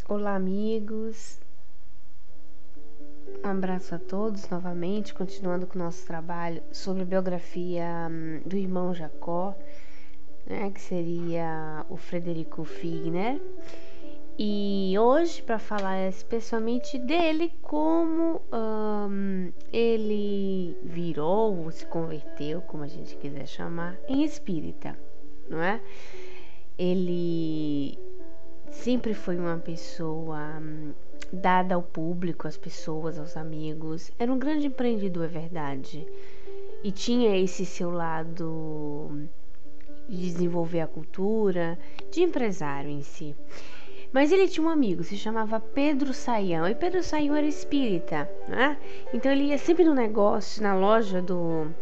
Olá, amigos. Um abraço a todos novamente, continuando com o nosso trabalho sobre a biografia do irmão Jacó, né, que seria o Frederico Figner. E hoje, para falar especialmente dele, como ele virou ou se converteu, como a gente quiser chamar, em espírita, não é? Ele sempre foi uma pessoa dada ao público, às pessoas, aos amigos. Era um grande empreendedor, é verdade. E tinha esse seu lado de desenvolver a cultura, de empresário em si. Mas ele tinha um amigo, se chamava Pedro Saião. E Pedro Saião era espírita, né? Então ele ia sempre no negócio, na loja do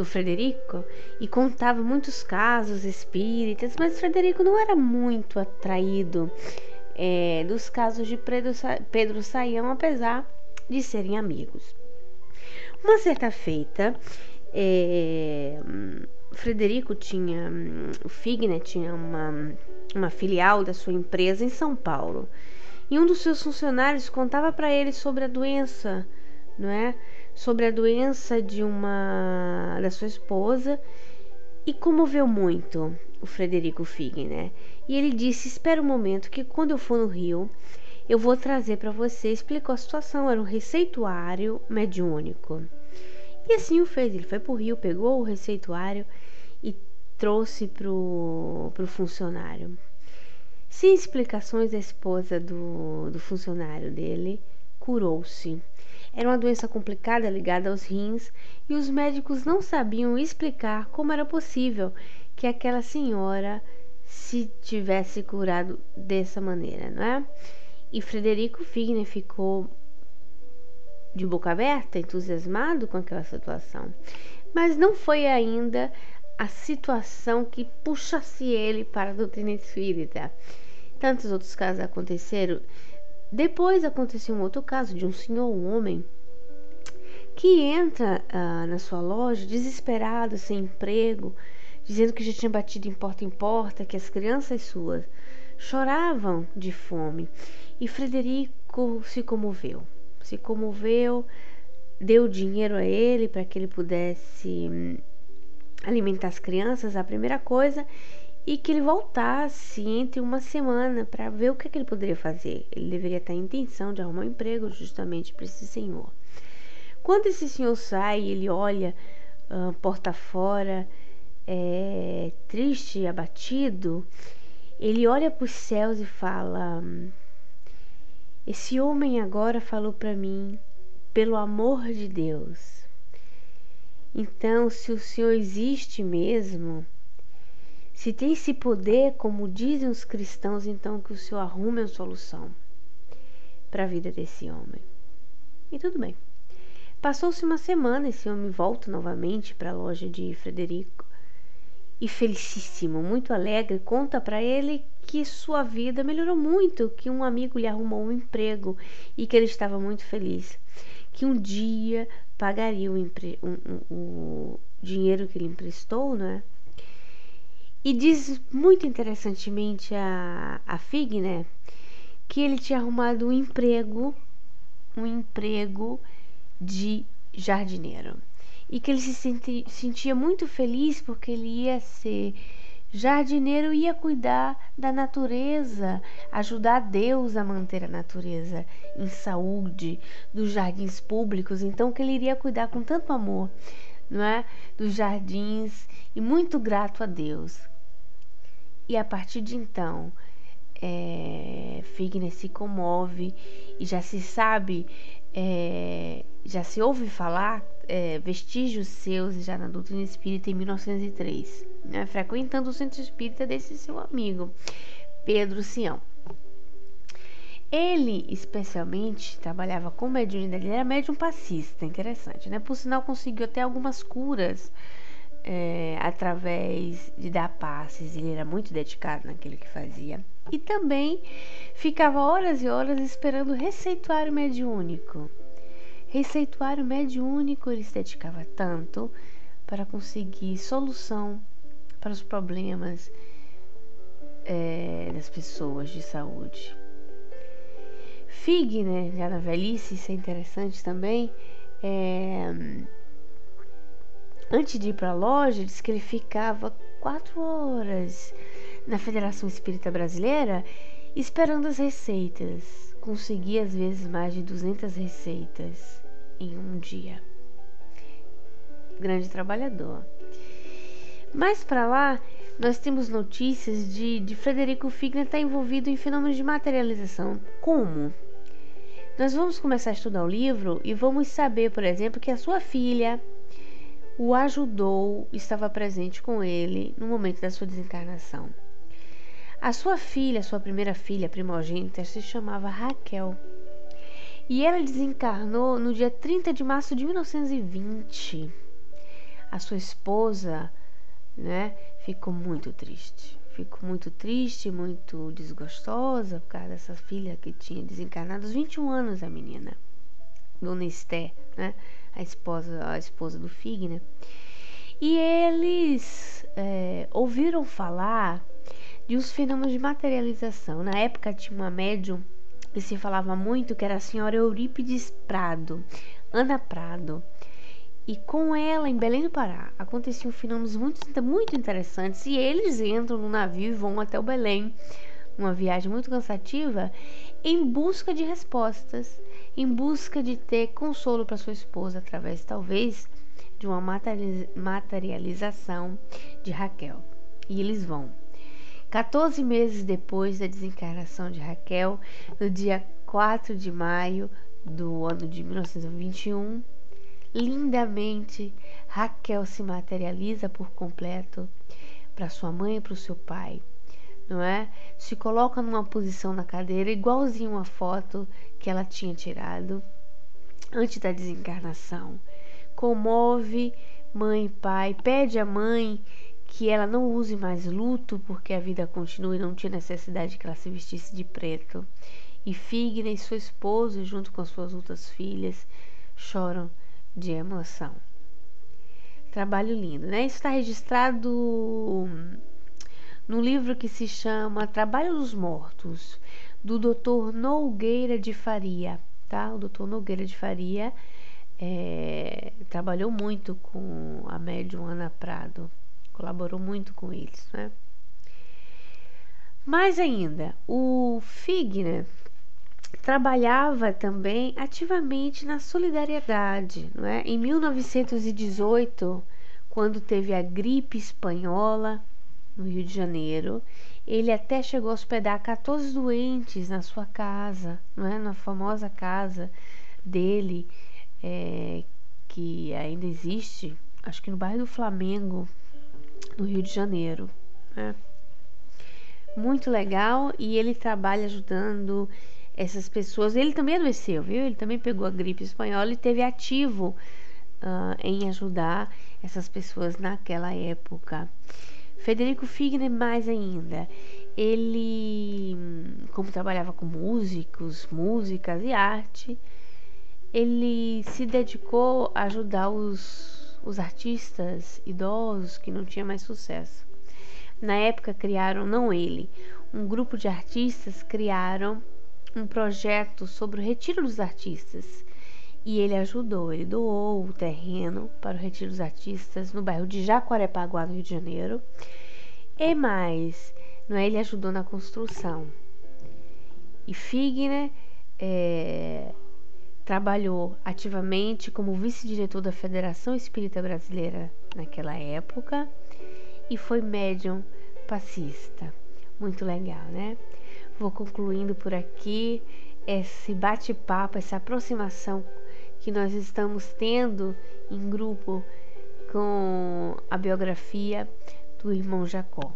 Frederico, e contava muitos casos espíritas, mas Frederico não era muito atraído dos casos de Pedro Saião, apesar de serem amigos. Uma certa feita, Frederico tinha, o Figner tinha uma filial da sua empresa em São Paulo, e um dos seus funcionários contava para ele sobre a doença, não é? Sobre a doença da sua esposa, e comoveu muito o Frederico Figner. E ele disse: espera um momento que quando eu for no Rio, eu vou trazer para você. Explicou a situação, era um receituário mediúnico. E assim o fez, ele foi para o Rio, pegou o receituário e trouxe para o funcionário. Sem explicações, a esposa do funcionário dele curou-se. Era uma doença complicada ligada aos rins, e os médicos não sabiam explicar como era possível que aquela senhora se tivesse curado dessa maneira, não é? E Frederico Figner ficou de boca aberta, entusiasmado com aquela situação. Mas não foi ainda a situação que puxasse ele para a doutrina espírita. Tantos outros casos aconteceram. Depois aconteceu um outro caso de um senhor, um homem, que entra na sua loja desesperado, sem emprego, dizendo que já tinha batido em porta, que as crianças suas choravam de fome. E Frederico se comoveu, deu dinheiro a ele para que ele pudesse alimentar as crianças, a primeira coisa, e que ele voltasse entre uma semana para ver o que ele poderia fazer. Ele deveria ter a intenção de arrumar um emprego justamente para esse senhor. Quando esse senhor sai, ele olha porta fora, triste e abatido, ele olha para os céus e fala: esse homem agora falou para mim, pelo amor de Deus. Então, se o Senhor existe mesmo, se tem esse poder, como dizem os cristãos, então que o Senhor arrume uma solução para a vida desse homem. E tudo bem. Passou-se uma semana, esse homem volta novamente para a loja de Frederico e, felicíssimo, muito alegre, conta para ele que sua vida melhorou muito, que um amigo lhe arrumou um emprego e que ele estava muito feliz, que um dia pagaria o dinheiro que ele emprestou, né? E diz muito interessantemente a Figner que ele tinha arrumado um emprego de jardineiro, e que ele se sentia muito feliz porque ele ia ser jardineiro, ia cuidar da natureza, ajudar Deus a manter a natureza em saúde, dos jardins públicos. Então que ele iria cuidar com tanto amor, não é, dos jardins, e muito grato a Deus. E a partir de então, Figner se comove, e já se sabe, já se ouve falar vestígios seus já na doutrina espírita em 1903, né, frequentando o centro espírita desse seu amigo Pedro Saião. Ele especialmente trabalhava com mediunidade, ele era médium passista, interessante, né? Por sinal, conseguiu até algumas curas através de dar passes. Ele era muito dedicado naquilo que fazia, e também ficava horas e horas esperando o receituário mediúnico. Ele se dedicava tanto para conseguir solução para os problemas das pessoas de saúde. Figner, já na velhice, isso é interessante também, antes de ir para a loja, diz que ele ficava 4 horas na Federação Espírita Brasileira esperando as receitas. Conseguia às vezes mais de 200 receitas em um dia. Grande trabalhador. Mais para lá, nós temos notícias de Frederico Figner estar envolvido em fenômenos de materialização. Como? Nós vamos começar a estudar o livro e vamos saber, por exemplo, que a sua filha o ajudou, estava presente com ele no momento da sua desencarnação. A sua filha, sua primeira filha primogênita, se chamava Raquel. E ela desencarnou no dia 30 de março de 1920. A sua esposa, ficou muito triste. Muito desgostosa por causa dessa filha que tinha desencarnado aos 21 anos, a menina. Dona Esté, a esposa do Figner. E eles ouviram falar de uns fenômenos de materialização. Na época tinha uma médium que se falava muito, que era a senhora Eurípides Prado, Ana Prado. E com ela, em Belém do Pará, aconteciam fenômenos muito interessantes. E eles entram no navio e vão até o Belém, uma viagem muito cansativa, em busca de respostas, em busca de ter consolo para sua esposa, através, talvez, de uma materialização de Raquel. E eles vão. 14 meses depois da desencarnação de Raquel, no dia 4 de maio do ano de 1921, lindamente, Raquel se materializa por completo para sua mãe e para o seu pai, Se coloca numa posição na cadeira igualzinho uma foto que ela tinha tirado antes da desencarnação. Comove mãe e pai, pede à mãe que ela não use mais luto, porque a vida continua e não tinha necessidade que ela se vestisse de preto. E Figner e seu esposo, junto com as suas outras filhas, choram de emoção. Trabalho lindo, Isso está registrado no livro que se chama Trabalho dos Mortos, do Dr. Nogueira de Faria, O Dr. Nogueira de Faria trabalhou muito com a médium Ana Prado, colaborou muito com eles, Mais ainda, o Figner trabalhava também ativamente na solidariedade, Em 1918, quando teve a gripe espanhola no Rio de Janeiro, ele até chegou a hospedar 14 doentes na sua casa, Na famosa casa dele, que ainda existe, acho que no bairro do Flamengo, no Rio de Janeiro, Muito legal, e ele trabalha ajudando essas pessoas. Ele também adoeceu, viu? Ele também pegou a gripe espanhola e teve ativo em ajudar essas pessoas naquela época. Frederico Figner, mais ainda, ele, como trabalhava com músicas e arte, ele se dedicou a ajudar os artistas idosos que não tinham mais sucesso. Na época um grupo de artistas criaram um projeto sobre o retiro dos artistas, e ele doou o terreno para o retiro dos artistas no bairro de Jacarepaguá, no Rio de Janeiro, e mais, ele ajudou na construção. E Figner trabalhou ativamente como vice-diretor da Federação Espírita Brasileira naquela época e foi médium passista. Muito legal, Vou concluindo por aqui esse bate-papo, essa aproximação que nós estamos tendo em grupo com a biografia do irmão Jacó.